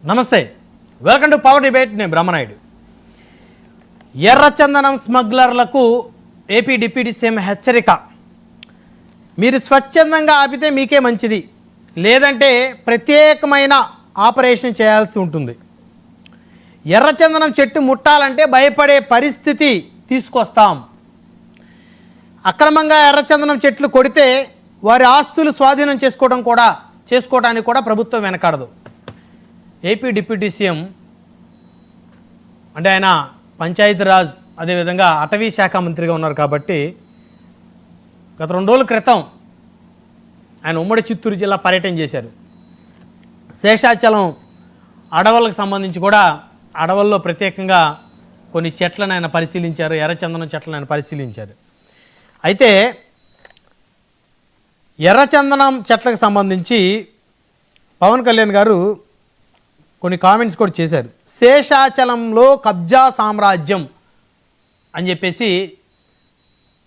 నమస్తే, welcome to power debate. నేను బ్రహ్మనాయుడు. ఎర్రచందనం స్మగ్లర్లకు ఏపీ డిప్యూటీ సీఎం హెచ్చరిక. మీరు స్వచ్ఛందంగా ఆపితే మీకే మంచిది, లేదంటే ప్రత్యేకమైన ఆపరేషన్ చేయాల్సి ఉంటుంది. ఎర్రచందనం చెట్టు ముట్టాలంటే భయపడే పరిస్థితి తీసుకొస్తాం. అక్రమంగా ఎర్రచందనం చెట్లు కొడితే వారి ఆస్తులు స్వాధీనం చేసుకోవడానికి కూడా ప్రభుత్వం వెనకాడదు. ఏపీ డిప్యూటీ సీఎం అంటే ఆయన పంచాయతీరాజ్ అదేవిధంగా అటవీ శాఖ మంత్రిగా ఉన్నారు కాబట్టి గత 2 రోజుల క్రితం ఆయన ఉమ్మడి చిత్తూరు జిల్లా పర్యటన చేశారు. శేషాచలం అడవులకు సంబంధించి కూడా అడవుల్లో ప్రత్యేకంగా కొన్ని చెట్లను ఆయన పరిశీలించారు, ఎర్రచందనం చెట్లను ఆయన పరిశీలించారు. అయితే ఎర్రచందనం చెట్లకు సంబంధించి పవన్ కళ్యాణ్ గారు కొన్ని కామెంట్స్ కూడా చేశారు. శేషాచలంలో కబ్జా సామ్రాజ్యం అని చెప్పేసి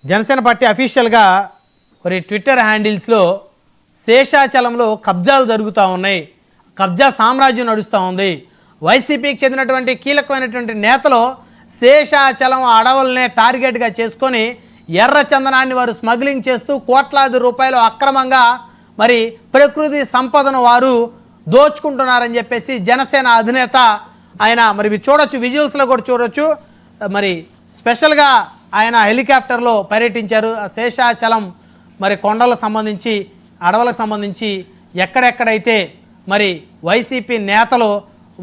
జనసేన పార్టీ అఫీషియల్గా మరి ట్విట్టర్ హ్యాండిల్స్లో శేషాచలంలో కబ్జాలు జరుగుతూ ఉన్నాయి, కబ్జా సామ్రాజ్యం నడుస్తూ ఉంది, వైసీపీకి చెందినటువంటి కీలకమైనటువంటి నేతలు శేషాచలం అడవులనే టార్గెట్గా చేసుకొని ఎర్రచందనాన్ని వారు స్మగ్లింగ్ చేస్తూ కోట్లాది రూపాయలు అక్రమంగా మరి ప్రకృతి సంపదను వారు దోచుకుంటున్నారని చెప్పేసి జనసేన అధినేత ఆయన మరి చూడొచ్చు, విజువల్స్లో కూడా చూడొచ్చు. మరి స్పెషల్గా ఆయన హెలికాప్టర్లో పర్యటించారు. శేషాచలం మరి కొండలకు సంబంధించి అడవులకు సంబంధించి ఎక్కడెక్కడైతే మరి వైసీపీ నేతలు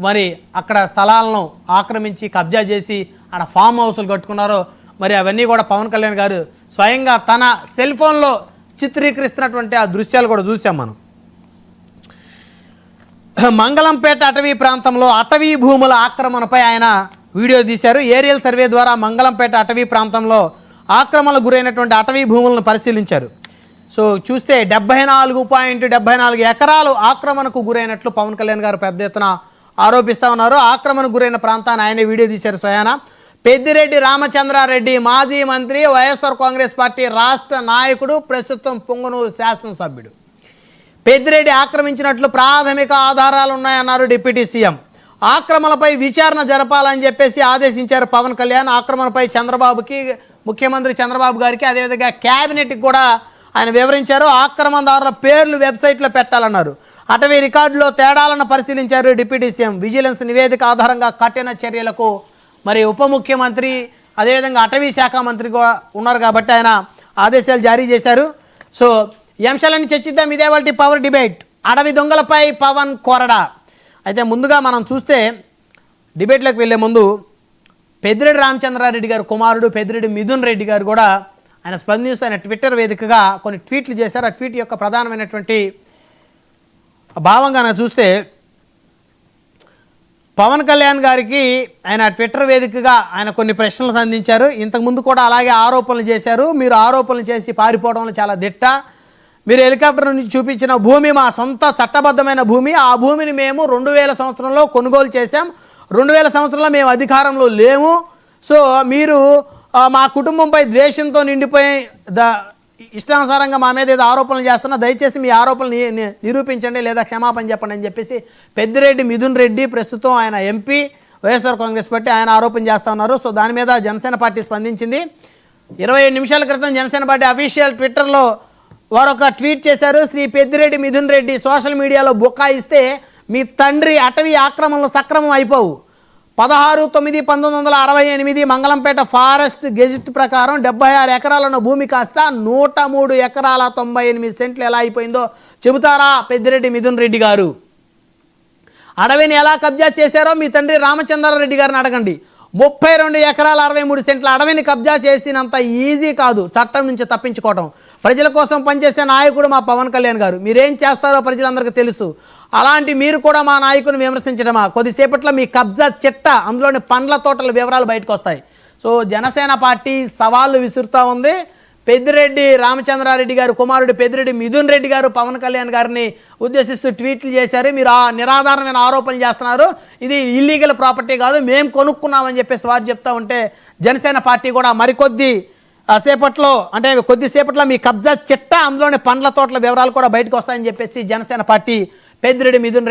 మరి అక్కడ స్థలాలను ఆక్రమించి కబ్జా చేసి ఆడ ఫామ్ హౌస్లు కట్టుకున్నారో మరి అవన్నీ కూడా పవన్ కళ్యాణ్ గారు స్వయంగా తన సెల్ ఫోన్లో చిత్రీకరిస్తున్నటువంటి ఆ దృశ్యాలు కూడా చూసాం మనం. మంగళంపేట అటవీ ప్రాంతంలో అటవీ భూముల ఆక్రమణపై ఆయన వీడియో తీశారు. ఏరియల్ సర్వే ద్వారా మంగళంపేట అటవీ ప్రాంతంలో ఆక్రమణకు గురైనటువంటి అటవీ భూములను పరిశీలించారు. సో చూస్తే 74.74 ఎకరాలు ఆక్రమణకు గురైనట్లు పవన్ కళ్యాణ్ గారు పెద్ద ఎత్తున ఆరోపిస్తూ ఉన్నారు. ఆక్రమణకు గురైన ప్రాంతాన్ని ఆయనే వీడియో తీశారు స్వయాన. పెద్దిరెడ్డి రామచంద్రారెడ్డి మాజీ మంత్రి, వైఎస్ఆర్ కాంగ్రెస్ పార్టీ రాష్ట్ర నాయకుడు, ప్రస్తుతం పొంగనూరు శాసనసభ్యుడు. పెద్దిరెడ్డి ఆక్రమించినట్లు ప్రాథమిక ఆధారాలు ఉన్నాయన్నారు డిప్యూటీ సీఎం. ఆక్రమణపై విచారణ జరపాలని చెప్పేసి ఆదేశించారు పవన్ కళ్యాణ్. ఆక్రమణపై చంద్రబాబుకి, ముఖ్యమంత్రి చంద్రబాబు గారికి, అదేవిధంగా క్యాబినెట్కి కూడా ఆయన వివరించారు. ఆక్రమణదారుల పేర్లు వెబ్సైట్లో పెట్టాలన్నారు. అటవీ రికార్డులో తేడాలను పరిశీలించారు డిప్యూటీ సీఎం. విజిలెన్స్ నివేదిక ఆధారంగా కఠిన చర్యలకు మరి ఉప ముఖ్యమంత్రి అదేవిధంగా అటవీ శాఖ మంత్రి ఉన్నారు కాబట్టి ఆయన ఆదేశాలు జారీ చేశారు. సో ఈ అంశాలన్నీ చర్చిద్దాం. ఇదే వాళ్ళ పవర్ డిబేట్. అడవి దొంగలపై పవన్ కొరడా. అయితే ముందుగా మనం చూస్తే డిబేట్లోకి వెళ్ళే ముందు పెద్దిరెడ్డి రామచంద్రారెడ్డి గారు కుమారుడు పెద్దిరెడ్డి మిథున్ రెడ్డి గారు కూడా ఆయన స్పందిస్తూ ఆయన ట్విట్టర్ వేదికగా కొన్ని ట్వీట్లు చేశారు. ఆ ట్వీట్ యొక్క ప్రధానమైనటువంటి భావంగా చూస్తే పవన్ కళ్యాణ్ గారికి ఆయన ట్విట్టర్ వేదికగా ఆయన కొన్ని ప్రశ్నలు సంధించారు. ఇంతకుముందు కూడా అలాగే ఆరోపణలు చేశారు. మీరు ఆరోపణలు చేసి పారిపోవడంలో చాలా దిట్ట. మీరు హెలికాప్టర్ నుంచి చూపించిన భూమి మా సొంత చట్టబద్ధమైన భూమి. ఆ భూమిని మేము 2000 సంవత్సరంలో కొనుగోలు చేశాం. 2000 సంవత్సరంలో మేము అధికారంలో లేము. సో మీరు మా కుటుంబంపై ద్వేషంతో నిండిపోయి ఇష్టానుసారంగా మా మీద ఏదో ఆరోపణలు చేస్తున్నా, దయచేసి మీ ఆరోపణలు నిరూపించండి లేదా క్షమాపణ చెప్పండి అని చెప్పేసి పెద్దిరెడ్డి మిథున్ రెడ్డి, ప్రస్తుతం ఆయన ఎంపీ, వైఎస్ఆర్ కాంగ్రెస్ పార్టీ, ఆయన ఆరోపణ చేస్తూ ఉన్నారు. సో దాని మీద జనసేన పార్టీ స్పందించింది. 27 నిమిషాల క్రితం జనసేన పార్టీ అఫీషియల్ ట్విట్టర్లో వారు ఒక ట్వీట్ చేశారు. శ్రీ పెద్దిరెడ్డి మిథున్ రెడ్డి సోషల్ మీడియాలో బుకాయిస్తే మీ తండ్రి అటవీ ఆక్రమణలు సక్రమం అయిపోవు. 16/9/1968 మంగళంపేట ఫారెస్ట్ గెజిట్ ప్రకారం 76 ఎకరాలున్న భూమి కాస్త 103 ఎకరాల 98 సెంట్లు ఎలా అయిపోయిందో చెబుతారా పెద్దిరెడ్డి మిథున్ రెడ్డి గారు? అడవిని ఎలా కబ్జా చేశారో మీ తండ్రి రామచంద్రారెడ్డి గారిని అడగండి. 32 ఎకరాల 63 సెంట్ల అడవిని కబ్జా చేసినంత ఈజీ కాదు చట్టం నుంచి తప్పించుకోవటం. ప్రజల కోసం పనిచేసే నాయకుడు మా పవన్ కళ్యాణ్ గారు. మీరేం చేస్తారో ప్రజలందరికీ తెలుసు. అలాంటి మీరు కూడా మా నాయకుని విమర్శించడమా? కొద్దిసేపట్లో మీ కబ్జా చిట్ట, అందులోని పండ్ల తోటల వివరాలు బయటకు వస్తాయి. సో జనసేన పార్టీ సవాళ్ళు విసురుతూ ఉంది. పెద్దిరెడ్డి రామచంద్రారెడ్డి గారు కుమారుడు పెద్దిరెడ్డి మిథున్ రెడ్డి గారు పవన్ కళ్యాణ్ గారిని ఉద్దేశిస్తూ ట్వీట్లు చేశారు. మీరు నిరాధారమైన ఆరోపణలు చేస్తున్నారు, ఇది ఇల్లీగల్ ప్రాపర్టీ కాదు, మేము కొనుక్కున్నామని చెప్పేసి వారు చెప్తా ఉంటే జనసేన పార్టీ కూడా కొద్దిసేపట్లో మీ కబ్జా చిట్ట, అందులోని పండ్ల తోటల వివరాలు కూడా బయటకు వస్తాయని చెప్పేసి జనసేన పార్టీ పెద్దిరెడ్డి మిథున్